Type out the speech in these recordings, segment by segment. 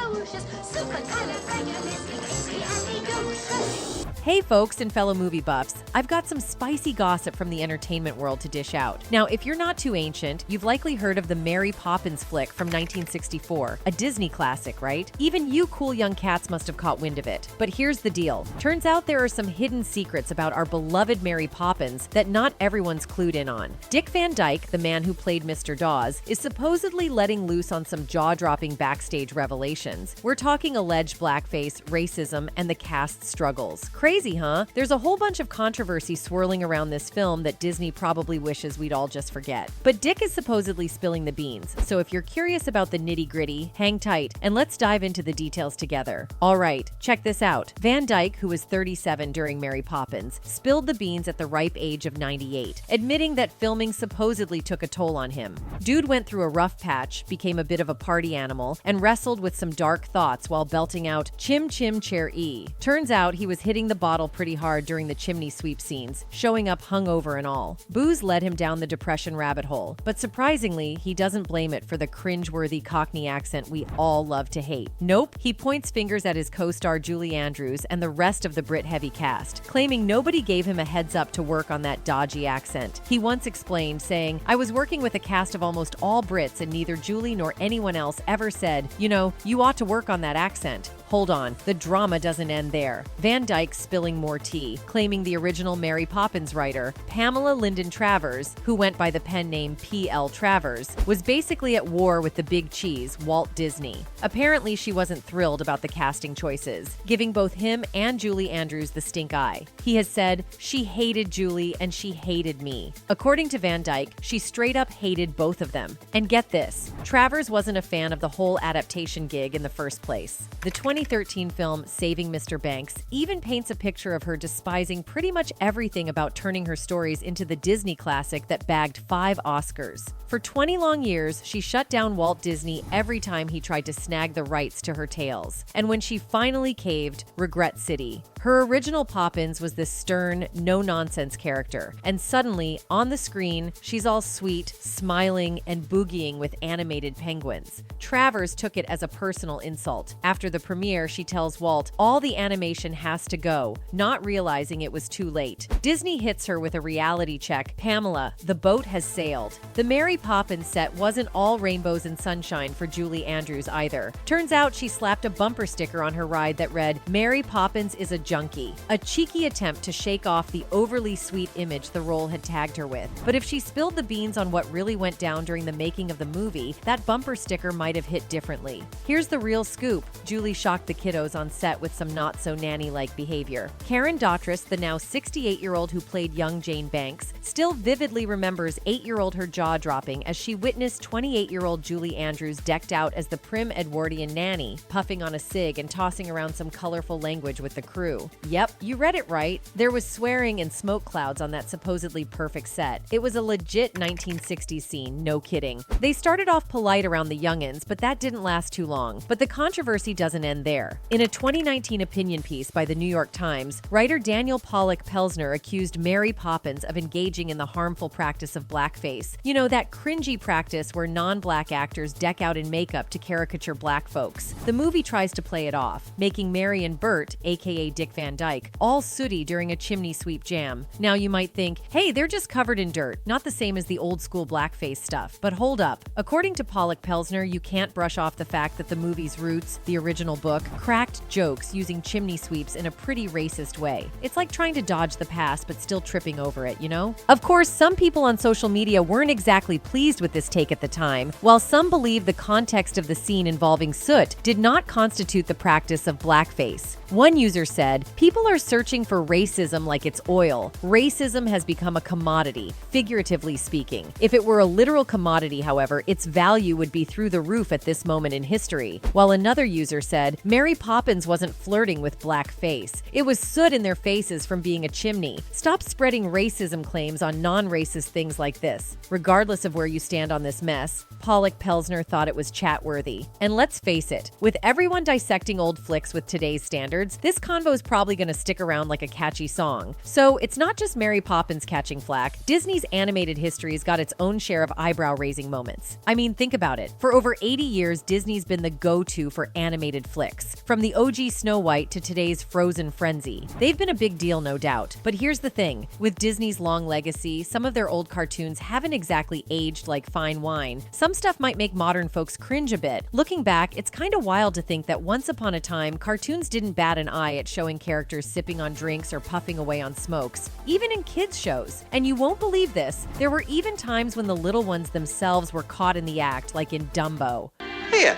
supercalifragilisticexpialidocious, supercalifragilisticexpialidocious. Hey folks and fellow movie buffs, I've got some spicy gossip from the entertainment world to dish out. Now, if you're not too ancient, you've likely heard of the Mary Poppins flick from 1964, a Disney classic, right? Even you cool young cats must have caught wind of it. But here's the deal. Turns out there are some hidden secrets about our beloved Mary Poppins that not everyone's clued in on. Dyck Van Dike, the man who played Mr. Dawes, is supposedly letting loose on some jaw-dropping backstage revelations. We're talking alleged blackface, racism, and the cast's struggles. Crazy, huh? There's a whole bunch of controversy swirling around this film that Disney probably wishes we'd all just forget. But Dyck is supposedly spilling the beans, so if you're curious about the nitty-gritty, hang tight, and let's dive into the details together. Alright, check this out. Van Dike, who was 37 during Mary Poppins, spilled the beans at the ripe age of 98, admitting that filming supposedly took a toll on him. Dude went through a rough patch, became a bit of a party animal, and wrestled with some dark thoughts while belting out "Chim Chim Chair E." Turns out he was hitting the bottle pretty hard during the chimney sweep scenes, showing up hungover and all. Booze led him down the depression rabbit hole, but surprisingly, he doesn't blame it for the cringe-worthy Cockney accent we all love to hate. Nope, he points fingers at his co-star Julie Andrews and the rest of the Brit-heavy cast, claiming nobody gave him a heads up to work on that dodgy accent. He once explained, saying, "I was working with a cast of almost all Brits and neither Julie nor anyone else ever said, you know, you ought to work on that accent." Hold on, the drama doesn't end there. Van Dike spilling more tea, claiming the original Mary Poppins writer, Pamela Lyndon Travers, who went by the pen name P.L. Travers, was basically at war with the big cheese, Walt Disney. Apparently, she wasn't thrilled about the casting choices, giving both him and Julie Andrews the stink eye. He has said, "She hated Julie and she hated me." According to Van Dike, she straight up hated both of them. And get this, Travers wasn't a fan of the whole adaptation gig in the first place. The 2013 film Saving Mr. Banks even paints a picture of her despising pretty much everything about turning her stories into the Disney classic that bagged 5 Oscars. For 20 long years, she shut down Walt Disney every time he tried to snag the rights to her tales. And when she finally caved, Regret City. Her original Poppins was this stern, no-nonsense character, and suddenly, on the screen, she's all sweet, smiling, and boogieing with animated penguins. Travers took it as a personal insult. After the premiere, she tells Walt all the animation has to go, not realizing it was too late. Disney hits her with a reality check. "Pamela, the boat has sailed." The Mary Poppins set wasn't all rainbows and sunshine for Julie Andrews either. Turns out she slapped a bumper sticker on her ride that read, "Mary Poppins is a junkie," a cheeky attempt to shake off the overly sweet image the role had tagged her with. But if she spilled the beans on what really went down during the making of the movie, that bumper sticker might have hit differently. Here's the real scoop. Julie shocked the kiddos on set with some not-so-nanny-like behavior. Karen Daughtris, the now 68-year-old who played young Jane Banks, still vividly remembers 8-year-old her jaw-dropping as she witnessed 28-year-old Julie Andrews decked out as the prim Edwardian nanny, puffing on a cig and tossing around some colorful language with the crew. Yep, you read it right. There was swearing and smoke clouds on that supposedly perfect set. It was a legit 1960s scene, no kidding. They started off polite around the youngins, but that didn't last too long. But the controversy doesn't end there. In a 2019 opinion piece by the New York Times, writer Daniel Pollock Pelsner accused Mary Poppins of engaging in the harmful practice of blackface. You know, that cringy practice where non-black actors deck out in makeup to caricature black folks. The movie tries to play it off, making Mary and Bert, aka Dyck Van Dike, all sooty during a chimney sweep jam. Now you might think, hey, they're just covered in dirt, not the same as the old school blackface stuff. But hold up. According to Pollock Pelsner, you can't brush off the fact that the movie's roots, the original book, cracked jokes using chimney sweeps in a pretty racist way. It's like trying to dodge the past but still tripping over it, you know? Of course, some people on social media weren't exactly pleased with this take at the time, while some believe the context of the scene involving soot did not constitute the practice of blackface. One user said, "People are searching for racism like it's oil. Racism has become a commodity, figuratively speaking. If it were a literal commodity, however, its value would be through the roof at this moment in history." While another user said, Mary Poppins wasn't flirting with blackface. It was soot in their faces from being a chimney. Stop spreading racism claims on non-racist things like this. Regardless of where you stand on this mess, Pollock Pelsner thought it was chat-worthy. And let's face it, with everyone dissecting old flicks with today's standards, this convo is probably going to stick around like a catchy song. So it's not just Mary Poppins catching flack. Disney's animated history's got its own share of eyebrow-raising moments. I mean, think about it. For over 80 years, Disney's been the go-to for animated flicks. From the OG Snow White to today's Frozen Frenzy. They've been a big deal, no doubt. But here's the thing. With Disney's long legacy, some of their old cartoons haven't exactly aged like fine wine. Some stuff might make modern folks cringe a bit. Looking back, it's kind of wild to think that once upon a time, cartoons didn't bat an eye at showing characters sipping on drinks or puffing away on smokes, even in kids' shows. And you won't believe this, there were even times when the little ones themselves were caught in the act, like in Dumbo. Here,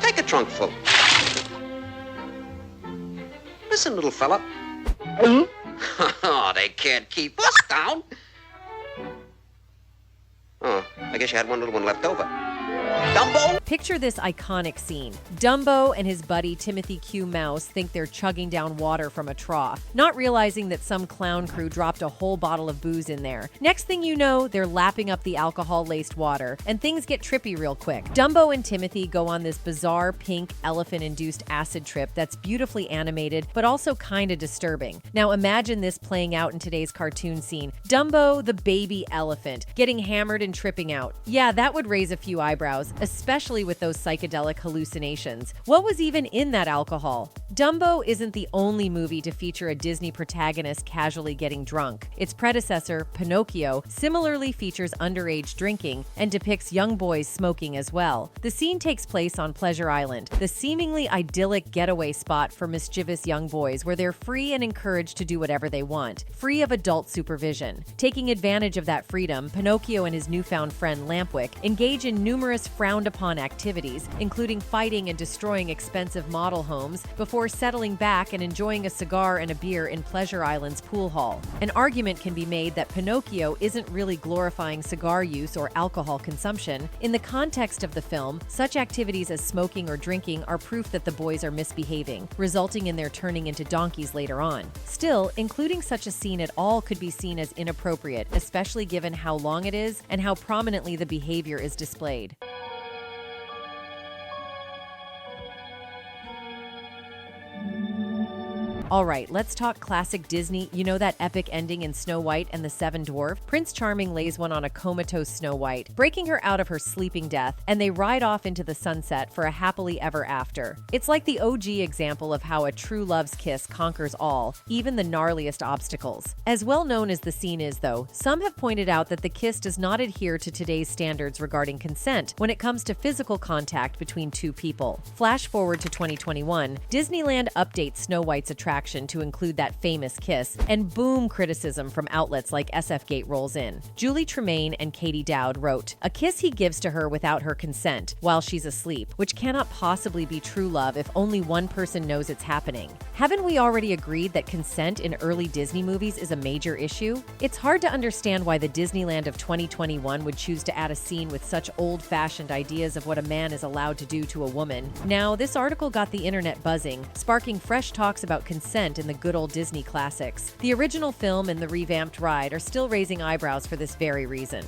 take a trunk full. Listen, little fella. Oh, they can't keep us down. Oh, I guess you had one little one left over. Dumbo? Picture this iconic scene. Dumbo and his buddy Timothy Q. Mouse think they're chugging down water from a trough, not realizing that some clown crew dropped a whole bottle of booze in there. Next thing you know, they're lapping up the alcohol-laced water, and things get trippy real quick. Dumbo and Timothy go on this bizarre pink elephant-induced acid trip that's beautifully animated, but also kinda disturbing. Now imagine this playing out in today's cartoon scene. Dumbo, the baby elephant, getting hammered and tripping out. Yeah, that would raise a few eyebrows, especially with those psychedelic hallucinations. What was even in that alcohol? Dumbo isn't the only movie to feature a Disney protagonist casually getting drunk. Its predecessor, Pinocchio, similarly features underage drinking and depicts young boys smoking as well. The scene takes place on Pleasure Island, the seemingly idyllic getaway spot for mischievous young boys where they're free and encouraged to do whatever they want, free of adult supervision. Taking advantage of that freedom, Pinocchio and his newfound friend Lampwick engage in numerous frowned-upon activities, including fighting and destroying expensive model homes, before settling back and enjoying a cigar and a beer in Pleasure Island's pool hall. An argument can be made that Pinocchio isn't really glorifying cigar use or alcohol consumption. In the context of the film, such activities as smoking or drinking are proof that the boys are misbehaving, resulting in their turning into donkeys later on. Still, including such a scene at all could be seen as inappropriate, especially given how long it is and how prominently the behavior is displayed. All right, let's talk classic Disney. You know that epic ending in Snow White and the Seven Dwarfs? Prince Charming lays one on a comatose Snow White, breaking her out of her sleeping death, and they ride off into the sunset for a happily ever after. It's like the OG example of how a true love's kiss conquers all, even the gnarliest obstacles. As well known as the scene is, though, some have pointed out that the kiss does not adhere to today's standards regarding consent when it comes to physical contact between two people. Flash forward to 2021, Disneyland updates Snow White's attraction to include that famous kiss, and boom, criticism from outlets like SFGate rolls in. Julie Tremaine and Katie Dowd wrote, "A kiss he gives to her without her consent while she's asleep, which cannot possibly be true love if only one person knows it's happening." Haven't we already agreed that consent in early Disney movies is a major issue? It's hard to understand why the Disneyland of 2021 would choose to add a scene with such old-fashioned ideas of what a man is allowed to do to a woman. Now, this article got the internet buzzing, sparking fresh talks about consent in the good old Disney classics. The original film and the revamped ride are still raising eyebrows for this very reason.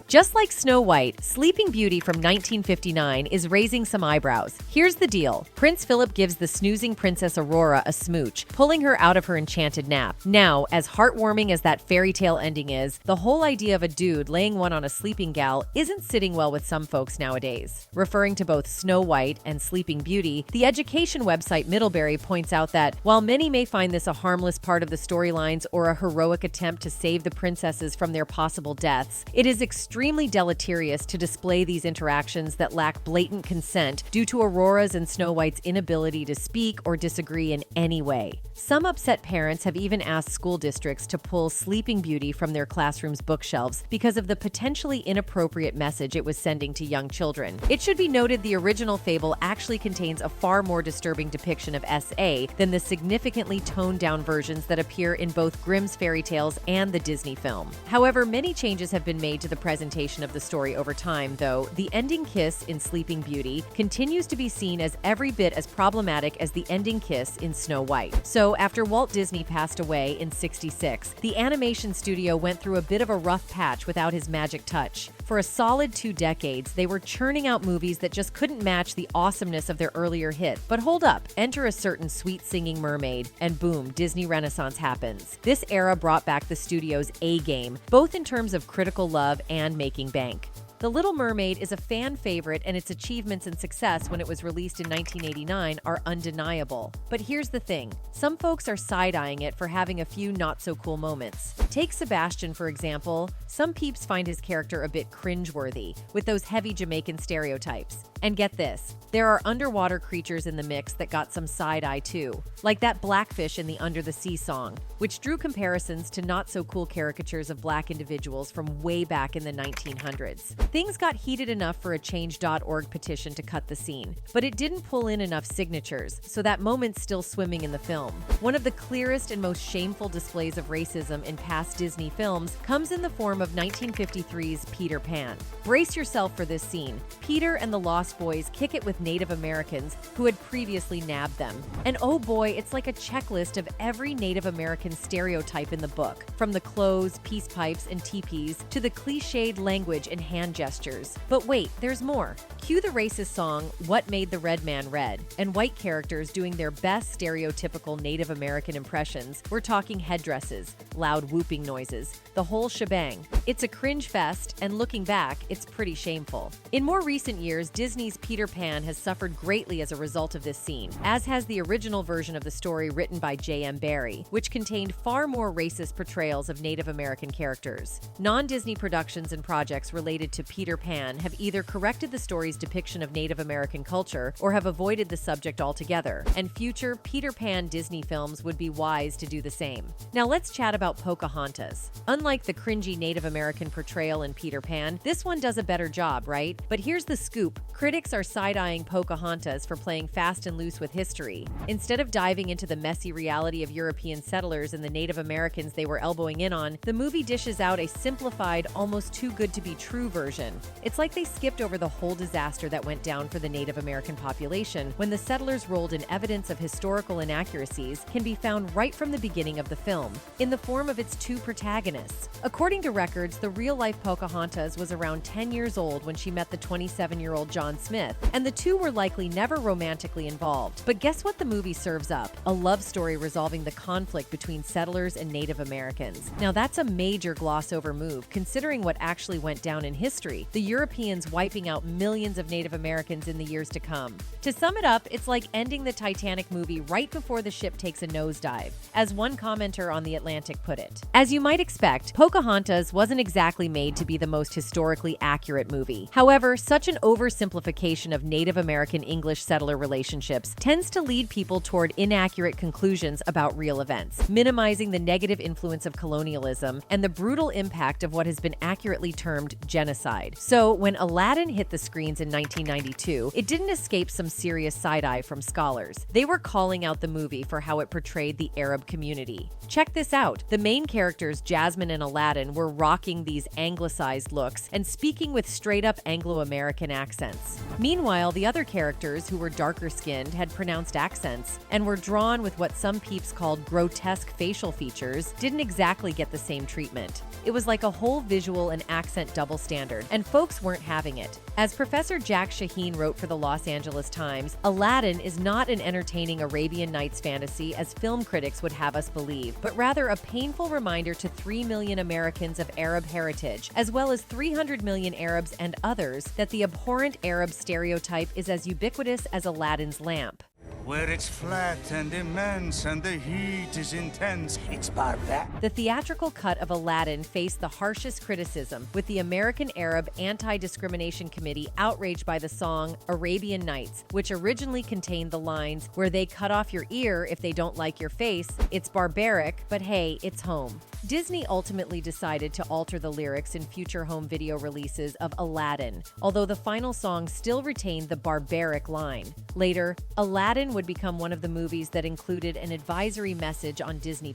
Just like Snow White, Sleeping Beauty from 1959 is raising some eyebrows. Here's the deal. Prince Philip gives the snoozing Princess Aurora a smooch, pulling her out of her enchanted nap. Now, as heartwarming as that fairy tale ending is, the whole idea of a dude laying one on a sleeping gal isn't sitting well with some folks nowadays. Referring to both Snow White and Sleeping Beauty, the education website Middlebury points out that, while many may find this a harmless part of the storylines or a heroic attempt to save the princesses from their possible deaths, it is extremely deleterious to display these interactions that lack blatant consent due to Aurora's and Snow White's inability to speak or disagree in any way. Some upset parents have even asked school districts to pull Sleeping Beauty from their classrooms' bookshelves because of the potentially inappropriate message it was sending to young children. It should be noted the original fable actually contains a far more disturbing depiction of SA than the significantly toned-down versions that appear in both Grimm's fairy tales and the Disney film. However, many changes have been made to the presentation interpretation of the story over time, though, the ending kiss in Sleeping Beauty continues to be seen as every bit as problematic as the ending kiss in Snow White. So, after Walt Disney passed away in '66, the animation studio went through a bit of a rough patch without his magic touch. For a solid 2 decades, they were churning out movies that just couldn't match the awesomeness of their earlier hit. But hold up, enter a certain sweet-singing mermaid, and boom, Disney Renaissance happens. This era brought back the studio's A-game, both in terms of critical love and making bank. The Little Mermaid is a fan favorite, and its achievements and success when it was released in 1989 are undeniable. But here's the thing, some folks are side-eyeing it for having a few not-so-cool moments. Take Sebastian, for example. Some peeps find his character a bit cringeworthy, with those heavy Jamaican stereotypes. And get this, there are underwater creatures in the mix that got some side-eye too, like that blackfish in the Under the Sea song, which drew comparisons to not-so-cool caricatures of black individuals from way back in the 1900s. Things got heated enough for a Change.org petition to cut the scene, but it didn't pull in enough signatures, so that moment's still swimming in the film. One of the clearest and most shameful displays of racism in past Disney films comes in the form of 1953's Peter Pan. Brace yourself for this scene. Peter and the Lost Boys kick it with Native Americans who had previously nabbed them. And oh boy, it's like a checklist of every Native American stereotype in the book, from the clothes, peace pipes, and teepees to the cliched language and hand gestures. But wait, there's more. Cue the racist song, What Made the Red Man Red, and white characters doing their best stereotypical Native American impressions. We're talking headdresses, loud whooping noises, the whole shebang. It's a cringe fest, and looking back, it's pretty shameful. In more recent years, Disney's Peter Pan has suffered greatly as a result of this scene, as has the original version of the story written by J.M. Barrie, which contained far more racist portrayals of Native American characters. Non-Disney productions and projects related to Peter Pan have either corrected the story's depiction of Native American culture or have avoided the subject altogether, and future Peter Pan Disney films would be wise to do the same. Now let's chat about Pocahontas. Unlike the cringy Native American portrayal in Peter Pan, this one does a better job, right? But here's the scoop. Critics are side-eyeing Pocahontas for playing fast and loose with history. Instead of diving into the messy reality of European settlers and the Native Americans they were elbowing in on, the movie dishes out a simplified, almost too good to be true version. It's like they skipped over the whole disaster that went down for the Native American population when the settlers rolled in evidence of historical inaccuracies can be found right from the beginning of the film, in the form of its 2 protagonists. According to records, the real-life Pocahontas was around 10 years old when she met the 27-year-old John Smith, and the two were likely never romantically involved. But guess what the movie serves up? A love story resolving the conflict between settlers and Native Americans. Now that's a major gloss-over move, considering what actually went down in history, the Europeans wiping out millions of Native Americans in the years to come. To sum it up, it's like ending the Titanic movie right before the ship takes a nosedive, as one commenter on The Atlantic put it. As you might expect, Pocahontas wasn't exactly made to be the most historically accurate movie. However, such an oversimplification of Native American English settler relationships tends to lead people toward inaccurate conclusions about real events, minimizing the negative influence of colonialism and the brutal impact of what has been accurately termed genocide. So, when Aladdin hit the screens in 1992, it didn't escape some serious side-eye from scholars. They were calling out the movie for how it portrayed the Arab community. Check this out. The main characters, Jasmine and Aladdin, were rocking these anglicized looks and speaking with straight-up Anglo-American accents. Meanwhile, the other characters, who were darker-skinned, had pronounced accents and were drawn with what some peeps called grotesque facial features, didn't exactly get the same treatment. It was like a whole visual and accent double standard, and folks weren't having it. As Professor Jack Shaheen wrote for the Los Angeles Times, Aladdin is not an entertaining Arabian Nights fantasy as film critics would have us believe, but rather a painful reminder to 3 million Americans of Arab heritage, as well as 300 million Arabs and others, that the abhorrent Arab stereotype is as ubiquitous as Aladdin's lamp. Where it's flat and immense and the heat is intense, it's barbaric. The theatrical cut of Aladdin faced the harshest criticism, with the American Arab Anti-Discrimination Committee outraged by the song Arabian Nights, which originally contained the lines, "Where they cut off your ear if they don't like your face, it's barbaric, but hey, it's home." Disney ultimately decided to alter the lyrics in future home video releases of Aladdin, although the final song still retained the barbaric line. Later, Aladdin would would become one of the movies that included an advisory message on Disney+,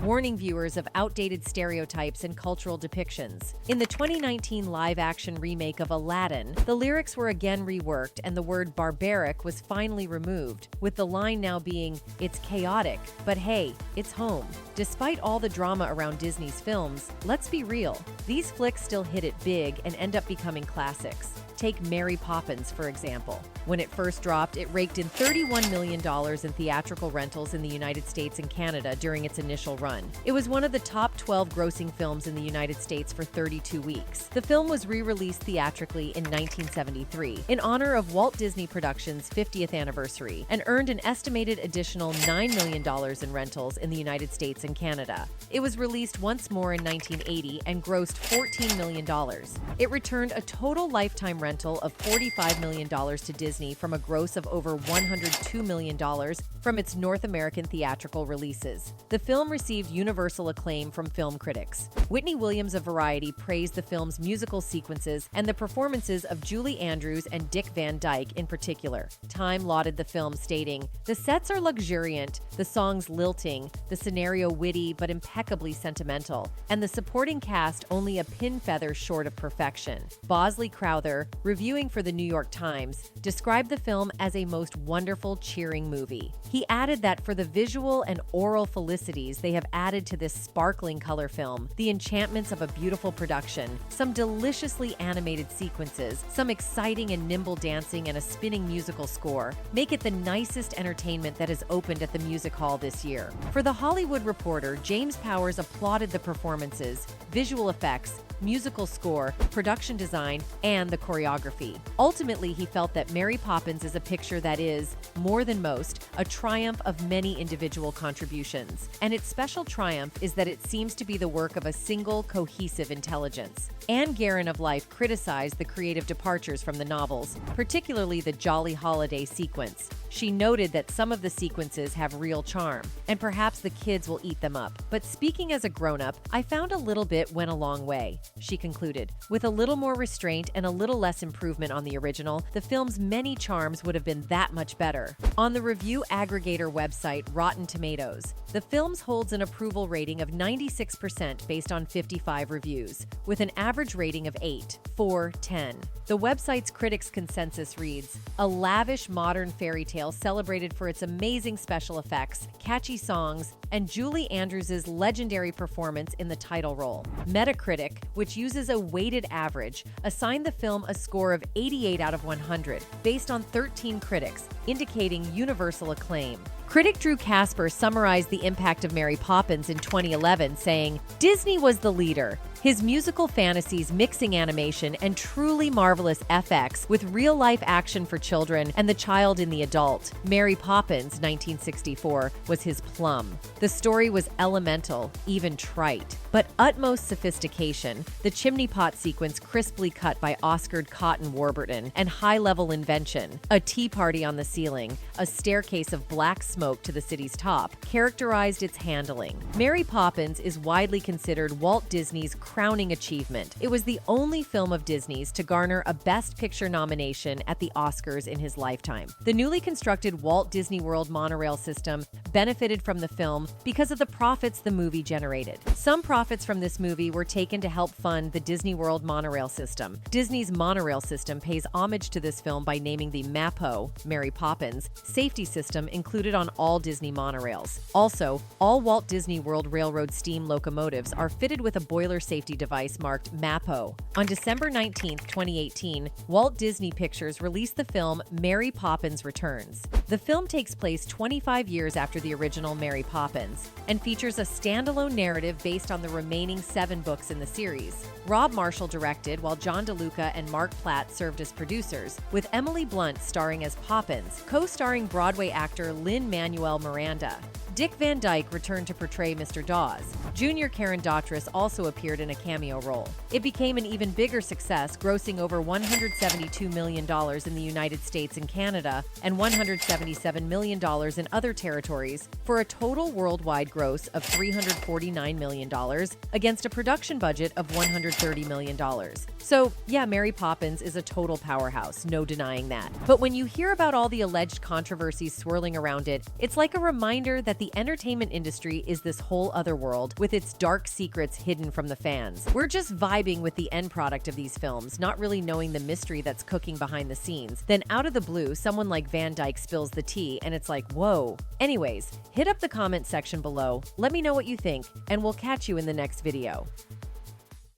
warning viewers of outdated stereotypes and cultural depictions. In the 2019 live-action remake of Aladdin, the lyrics were again reworked and the word barbaric was finally removed, with the line now being, "It's chaotic, but hey, it's home." Despite all the drama around Disney's films, let's be real, these flicks still hit it big and end up becoming classics. Take Mary Poppins, for example. When it first dropped, it raked in $31 million in theatrical rentals in the United States and Canada during its initial run. It was one of the top 12 grossing films in the United States for 32 weeks. The film was re-released theatrically in 1973 in honor of Walt Disney Productions' 50th anniversary and earned an estimated additional $9 million in rentals in the United States and Canada. It was released once more in 1980 and grossed $14 million. It returned a total lifetime rental of $45 million to Disney from a gross of over $102 million from its North American theatrical releases. The film received universal acclaim from film critics. Whitney Williams of Variety praised the film's musical sequences and the performances of Julie Andrews and Dyck Van Dike in particular. Time lauded the film, stating, "The sets are luxuriant, the songs lilting, the scenario witty but impeccably sentimental, and the supporting cast only a pin feather short of perfection." Bosley Crowther, reviewing for the New York Times, described the film as a most wonderful, cheering movie. He added that for the visual and oral felicities they have added to this sparkling color film, the enchantments of a beautiful production, some deliciously animated sequences, some exciting and nimble dancing, and a spinning musical score, make it the nicest entertainment that has opened at the music hall this year. For The Hollywood Reporter, James Powers applauded the performances, visual effects, musical score, production design, and the choreography. Ultimately, he felt that Mary Poppins is a picture that is, more than most, a triumph of many individual contributions. And its special triumph is that it seems to be the work of a single, cohesive intelligence. Anne Guerin of Life criticized the creative departures from the novels, particularly the Jolly Holiday sequence. She noted that some of the sequences have real charm, and perhaps the kids will eat them up. But speaking as a grown-up, I found a little bit went a long way, she concluded. With a little more restraint and a little less improvement on the original, the film's many charms would have been that much better. On the review aggregator website Rotten Tomatoes, the film holds an approval rating of 96% based on 55 reviews, with an average rating of 8/10. The website's critics' consensus reads, "A lavish modern fairy tale celebrated for its amazing special effects, catchy songs, and Julie Andrews' legendary performance in the title role." Metacritic, which uses a weighted average, assigned the film a score of 88 out of 100, based on 13 critics, indicating universal acclaim. Critic Drew Casper summarized the impact of Mary Poppins in 2011, saying, "Disney was the leader. His musical fantasies mixing animation and truly marvelous FX with real-life action for children and the child in the adult. Mary Poppins, 1964, was his plum. The story was elemental, even trite, but utmost sophistication, the chimney pot sequence crisply cut by Oscared Cotton Warburton, and high-level invention, a tea party on the ceiling, a staircase of black smoke to the city's top, characterized its handling. Mary Poppins is widely considered Walt Disney's crowning achievement. It was the only film of Disney's to garner a Best Picture nomination at the Oscars in his lifetime. The newly constructed Walt Disney World monorail system benefited from the film because of the profits the movie generated. Some profits from this movie were taken to help fund the Disney World monorail system. Disney's monorail system pays homage to this film by naming the MAPO, Mary Poppins, safety system included on all Disney monorails. Also, all Walt Disney World Railroad steam locomotives are fitted with a boiler safety device marked MAPO. On December 19, 2018, Walt Disney Pictures released the film Mary Poppins Returns. The film takes place 25 years after the original Mary Poppins and features a standalone narrative based on the remaining 7 books in the series. Rob Marshall directed, while John DeLuca and Mark Platt served as producers, with Emily Blunt starring as Poppins, co-starring Broadway actor Lin-Manuel Miranda. Dyck Van Dike returned to portray Mr. Dawes. Junior Karen Dotrice also appeared in a cameo role. It became an even bigger success, grossing over $172 million in the United States and Canada and $177 million in other territories for a total worldwide gross of $349 million against a production budget of $130 million. So, yeah, Mary Poppins is a total powerhouse, no denying that. But when you hear about all the alleged controversies swirling around it, it's like a reminder that the entertainment industry is this whole other world with its dark secrets hidden from the fans. We're just vibing with the end product of these films, not really knowing the mystery that's cooking behind the scenes. Then out of the blue, someone like Van Dike spills the tea, and it's like, whoa. Anyways, hit up the comment section below, let me know what you think, and we'll catch you in the next video.